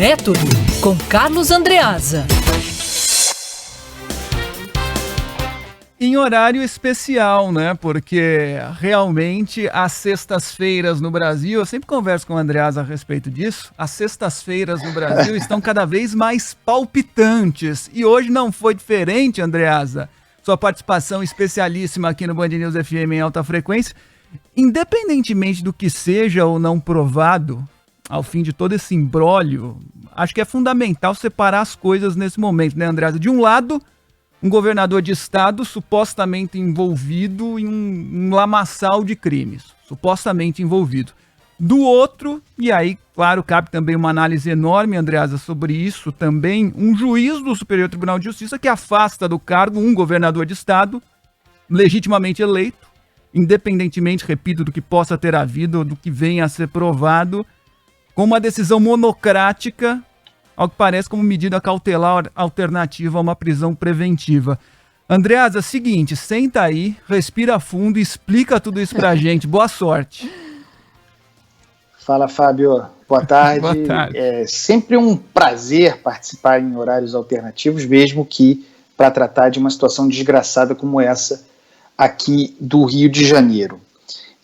Método, com Carlos Andreasa. Em horário especial, né? Porque realmente as sextas-feiras no Brasil, eu sempre converso com o Andreasa a respeito disso, as sextas-feiras no Brasil estão cada vez mais palpitantes. E hoje não foi diferente, Andreasa. Sua participação especialíssima aqui no Band News FM em alta frequência. Independentemente do que seja ou não provado, ao fim de todo esse imbróglio, acho que é fundamental separar as coisas nesse momento, né, Andreasa? De um lado, um governador de estado supostamente envolvido em um lamaçal de crimes, supostamente envolvido. Do outro, e aí, claro, cabe também uma análise enorme, Andreasa, sobre isso também, um juiz do Superior Tribunal de Justiça que afasta do cargo um governador de estado legitimamente eleito, independentemente, repito, do que possa ter havido ou do que venha a ser provado, com uma decisão monocrática, ao que parece como medida cautelar alternativa a uma prisão preventiva. Andreasa, seguinte, senta aí, respira fundo e explica tudo isso pra gente. Boa sorte. Fala, Fábio. Boa tarde. Boa tarde. É sempre um prazer participar em horários alternativos, mesmo que para tratar de uma situação desgraçada como essa aqui do Rio de Janeiro.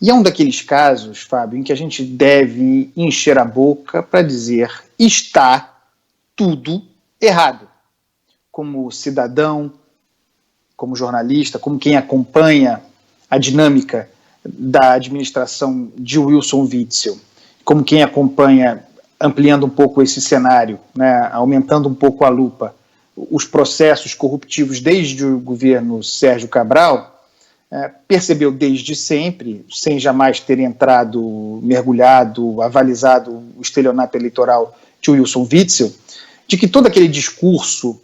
E é um daqueles casos, Fábio, em que a gente deve encher a boca para dizer está tudo errado. Como cidadão, como jornalista, como quem acompanha a dinâmica da administração de Wilson Witzel, como quem acompanha, ampliando um pouco esse cenário, né, aumentando um pouco a lupa, os processos corruptivos desde o governo Sérgio Cabral, percebeu desde sempre, sem jamais ter entrado, mergulhado, avalizado o estelionato eleitoral de Wilson Witzel, de que todo aquele discurso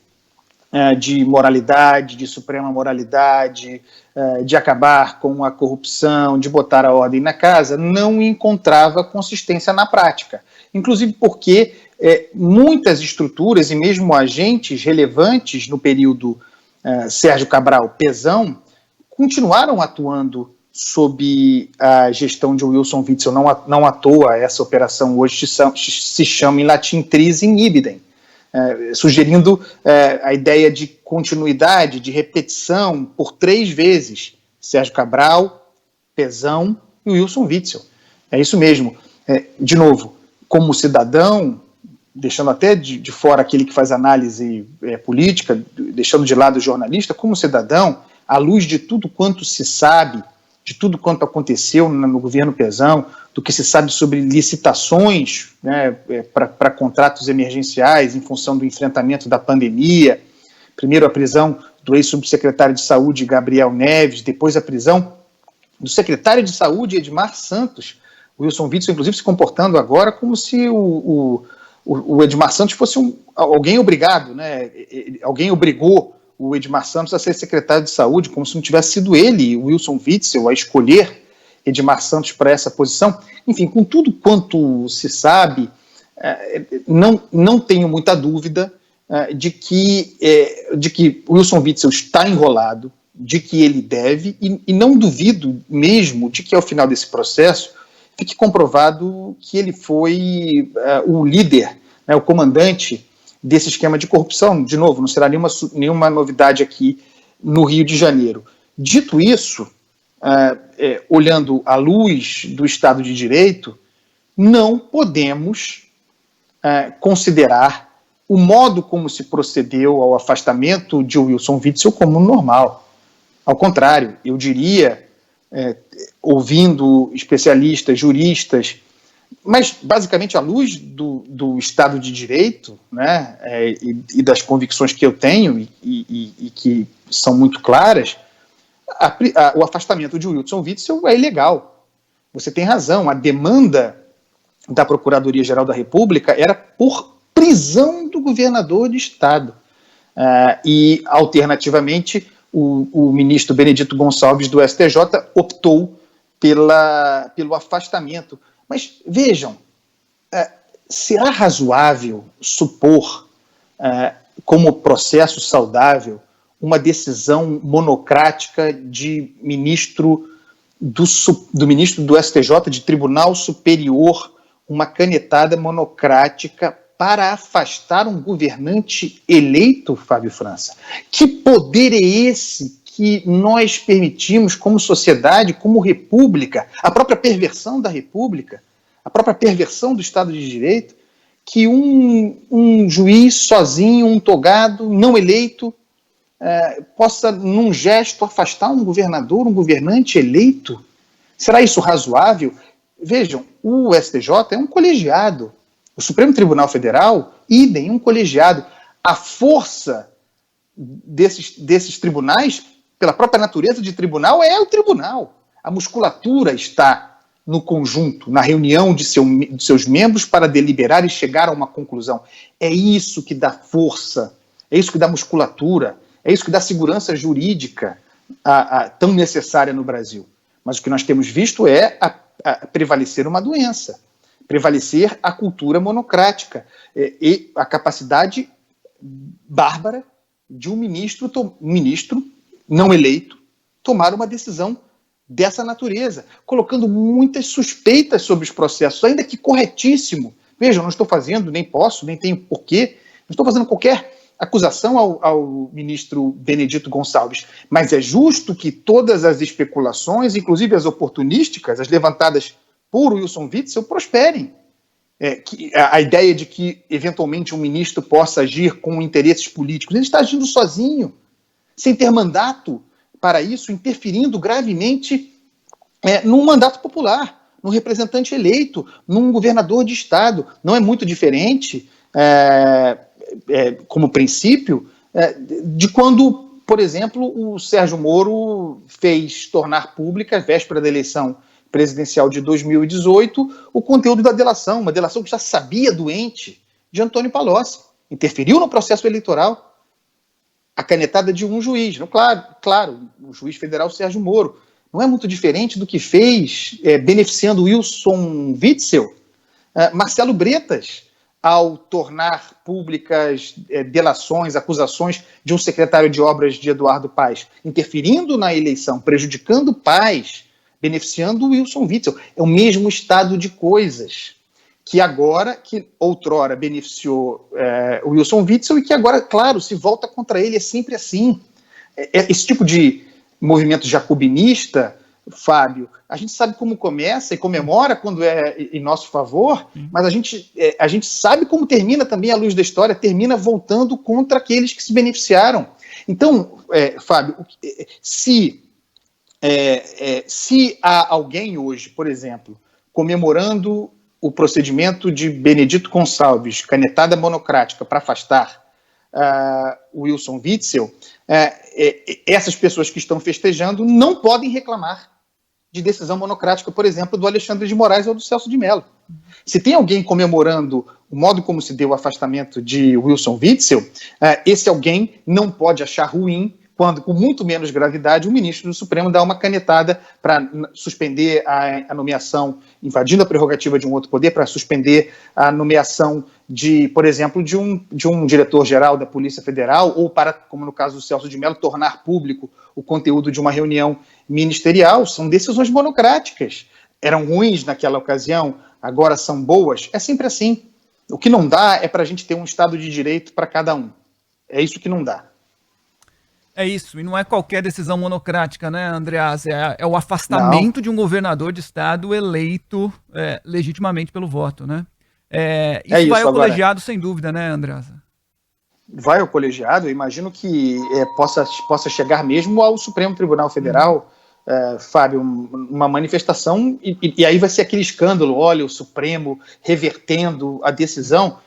de moralidade, de suprema moralidade, de acabar com a corrupção, de botar a ordem na casa, não encontrava consistência na prática. Inclusive porque muitas estruturas e mesmo agentes relevantes no período Sérgio Cabral Pezão continuaram atuando sob a gestão de Wilson Witzel. Não à toa, essa operação hoje se chama em latim tris in idem, sugerindo a ideia de continuidade, de repetição por 3 vezes, Sérgio Cabral, Pezão e Wilson Witzel. É isso mesmo. De novo, como cidadão, deixando até de fora aquele que faz análise política, deixando de lado o jornalista, como cidadão, à luz de tudo quanto se sabe, de tudo quanto aconteceu no governo Pezão, do que se sabe sobre licitações, né, para contratos emergenciais em função do enfrentamento da pandemia, primeiro a prisão do ex-subsecretário de Saúde Gabriel Neves, depois a prisão do secretário de Saúde Edmar Santos, Wilson Witzel, inclusive, se comportando agora como se o Edmar Santos fosse alguém obrigado, né, alguém obrigou o Edmar Santos a ser secretário de Saúde, como se não tivesse sido ele, Wilson Witzel, a escolher Edmar Santos para essa posição. Enfim, com tudo quanto se sabe, não tenho muita dúvida de que Wilson Witzel está enrolado, de que ele deve, e não duvido mesmo de que ao final desse processo fique comprovado que ele foi o líder, né, o comandante desse esquema de corrupção. De novo, não será nenhuma novidade aqui no Rio de Janeiro. Dito isso, olhando à luz do Estado de Direito, não podemos considerar o modo como se procedeu ao afastamento de Wilson Witzel como normal. Ao contrário, eu diria, ouvindo especialistas, juristas, mas basicamente à luz do Estado de Direito, né, e das convicções que eu tenho e que são muito claras, o afastamento de Wilson Witzel é ilegal. Você tem razão, a demanda da Procuradoria-Geral da República era por prisão do governador de Estado. E, alternativamente, o ministro Benedito Gonçalves do STJ optou pelo afastamento. Mas vejam, será razoável supor, como processo saudável, uma decisão monocrática de ministro do ministro do STJ, de Tribunal Superior, uma canetada monocrática para afastar um governante eleito, Fábio França? Que poder é esse que nós permitimos como sociedade, como república, a própria perversão da república, a própria perversão do Estado de Direito, que um juiz sozinho, um togado, não eleito, possa, num gesto, afastar um governador, um governante eleito? Será isso razoável? Vejam, o STJ é um colegiado. O Supremo Tribunal Federal, idem, um colegiado. A força desses tribunais, pela própria natureza de tribunal, é o tribunal. A musculatura está no conjunto, na reunião de seus membros para deliberar e chegar a uma conclusão. É isso que dá força, é isso que dá musculatura, é isso que dá segurança jurídica tão necessária no Brasil. Mas o que nós temos visto é prevalecer uma doença, prevalecer a cultura monocrática e a capacidade bárbara de um ministro não eleito tomar uma decisão dessa natureza, colocando muitas suspeitas sobre os processos, ainda que corretíssimo. Vejam, não estou fazendo, nem posso, nem tenho porquê, não estou fazendo qualquer acusação ao ministro Benedito Gonçalves, mas é justo que todas as especulações, inclusive as oportunísticas, as levantadas por Wilson Witzel, prosperem. A ideia de que, eventualmente, um ministro possa agir com interesses políticos, ele está agindo sozinho, sem ter mandato para isso, interferindo gravemente num mandato popular, num representante eleito, num governador de Estado. Não é muito diferente, como princípio, de quando, por exemplo, o Sérgio Moro fez tornar pública, véspera da eleição presidencial de 2018, o conteúdo da delação, uma delação que já sabia doente, de Antônio Palocci. Interferiu no processo eleitoral. A canetada de um juiz, claro, o juiz federal Sérgio Moro. Não é muito diferente do que fez, beneficiando Wilson Witzel, Marcelo Bretas, ao tornar públicas delações, acusações de um secretário de obras de Eduardo Paes, interferindo na eleição, prejudicando Paes, beneficiando Wilson Witzel. É o mesmo estado de coisas que outrora beneficiou o Wilson Witzel e que agora, claro, se volta contra ele. É sempre assim. Esse tipo de movimento jacobinista, Fábio, a gente sabe como começa e comemora quando é em nosso favor, mas a gente sabe como termina também à luz da história, termina voltando contra aqueles que se beneficiaram. Então, Fábio, se há alguém hoje, por exemplo, comemorando o procedimento de Benedito Gonçalves, canetada monocrática para afastar o Wilson Witzel, essas pessoas que estão festejando não podem reclamar de decisão monocrática, por exemplo, do Alexandre de Moraes ou do Celso de Mello. Se tem alguém comemorando o modo como se deu o afastamento de Wilson Witzel, esse alguém não pode achar ruim quando, com muito menos gravidade, o ministro do Supremo dá uma canetada para suspender a nomeação, invadindo a prerrogativa de um outro poder, para suspender a nomeação por exemplo, de um diretor-geral da Polícia Federal, ou para, como no caso do Celso de Mello, tornar público o conteúdo de uma reunião ministerial. São decisões monocráticas. Eram ruins naquela ocasião, agora são boas. É sempre assim. O que não dá é para a gente ter um Estado de Direito para cada um. É isso que não dá. É isso, e não é qualquer decisão monocrática, né, Andreas? É o afastamento de um governador de Estado eleito legitimamente pelo voto, né? Isso vai ao colegiado, sem dúvida, né, Andreas? Vai ao colegiado, eu imagino que possa chegar mesmo ao Supremo Tribunal Federal, Fábio, uma manifestação, e aí vai ser aquele escândalo, olha, o Supremo revertendo a decisão.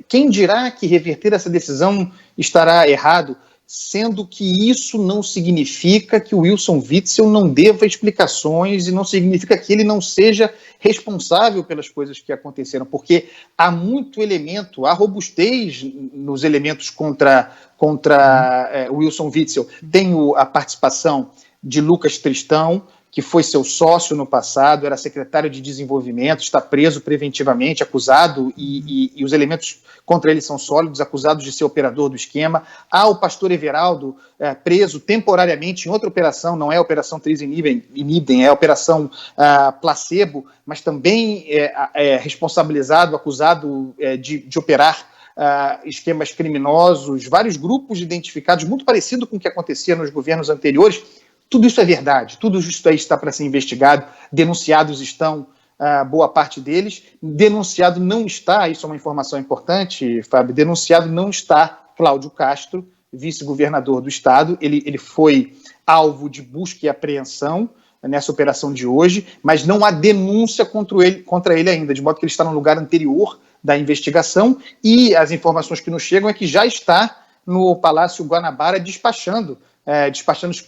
Quem dirá que reverter essa decisão estará errado? Sendo que isso não significa que o Wilson Witzel não deva explicações e não significa que ele não seja responsável pelas coisas que aconteceram, porque há muito elemento, há robustez nos elementos contra Wilson Witzel. Tem a participação de Lucas Tristão, que foi seu sócio no passado, era secretário de desenvolvimento, está preso preventivamente, acusado, e os elementos contra ele são sólidos, acusados de ser operador do esquema. Há o pastor Everaldo, preso temporariamente em outra operação, não é a Operação Tris in Idem, é a Operação Placebo, mas também responsabilizado, acusado de operar esquemas criminosos, vários grupos identificados, muito parecido com o que acontecia nos governos anteriores. Tudo isso é verdade, tudo isso aí está para ser investigado, denunciados estão, boa parte deles, denunciado não está, isso é uma informação importante, Fábio, denunciado não está Cláudio Castro, vice-governador do estado, ele foi alvo de busca e apreensão nessa operação de hoje, mas não há denúncia contra ele ainda, de modo que ele está no lugar anterior da investigação, e as informações que nos chegam é que já está no Palácio Guanabara despachando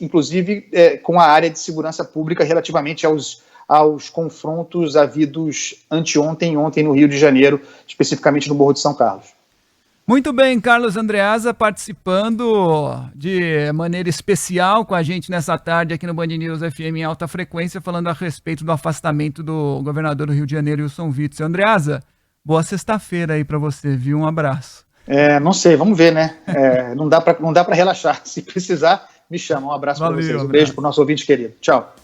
inclusive com a área de segurança pública relativamente aos confrontos havidos anteontem e ontem no Rio de Janeiro, especificamente no Morro de São Carlos. Muito bem, Carlos Andreasa participando de maneira especial com a gente nessa tarde aqui no Band News FM em alta frequência, falando a respeito do afastamento do governador do Rio de Janeiro, Wilson Witzel. Andreasa, boa sexta-feira aí para você, viu? Um abraço. Não sei, vamos ver, né? Não dá para relaxar. Se precisar, me chama. Um abraço para vocês. Um beijo para o nosso ouvinte querido. Tchau.